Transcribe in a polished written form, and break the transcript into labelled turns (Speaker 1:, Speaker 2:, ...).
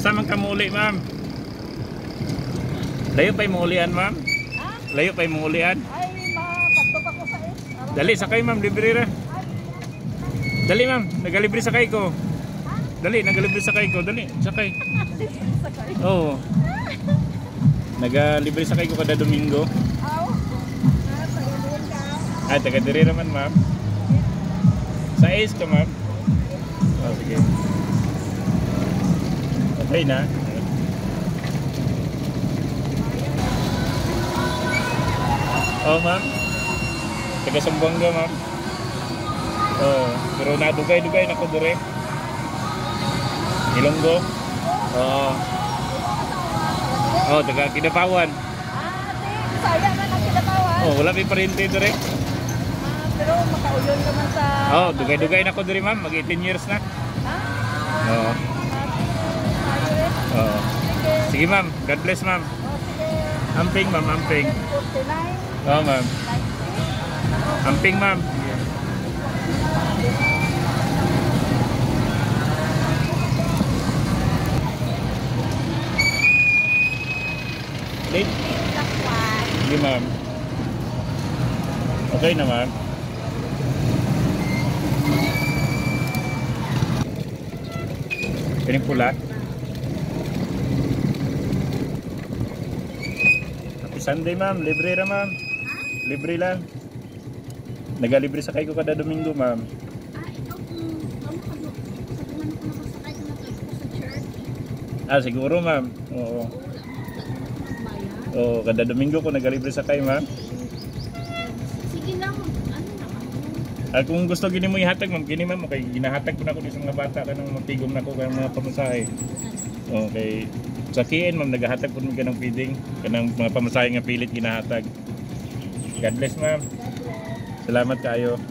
Speaker 1: Asa man ka muli, ma'am? Layo pa yung muulian, ma'am?
Speaker 2: Ha?
Speaker 1: Layo pa yung muulian?
Speaker 2: Ay, makakatop ako sa is.
Speaker 1: Dali, sakay ma'am, libre ra. Dali ma'am, nagalibre sakay ko. Dali, nagalibre sakay ko. Dali, sakay. Oo. Nagalibre sakay ko kada Domingo.
Speaker 2: Aw. Sa ilin ka.
Speaker 1: Ay, taga diri naman ma'am. Sa Ace ka ma'am. Oh, sige. Okay na. Oh ma'am. Taga Sambuanga ma'am. Oh, pero nadugay-dugay na ko dire. Ilonggo. Oh. Oh, taga Kidapawan.
Speaker 2: Saya man ang Kidapawan.
Speaker 1: Oh, wala may parente dire.
Speaker 2: Pero makauyon ka man sa...
Speaker 1: Oh, dugay-dugay na ko dire ma'am, mag 18 years na. Oo. Oh. Sige ma'am, God bless ma'am. Amping ma'am, amping.
Speaker 2: 49.
Speaker 1: Oo ma'am. Amping ma'am. Late? Sige ma'am. Okay na ma'am. Pining pula. Happy Sunday ma'am, libre ra ma'am. Libre lang. Nagalibre sakay ko kada Domingo ma'am. Ah, siguro ma'am. Oo. Oo, kada Domingo ko nagalibre sakay ma'am.
Speaker 3: Sige lang, ano na ako?
Speaker 1: Kung gusto gini mo ihatag ma'am, gini ma'am, okay, ginahatag ko na ko isang mga bata kanang matigom na ko kanang mga pamasahe. Okay. Sa kiin ma'am, nagahatag po mo kanang feeding, kanang mga pamasahe nga pilit ginahatag. God bless ma'am. Salamat kayo.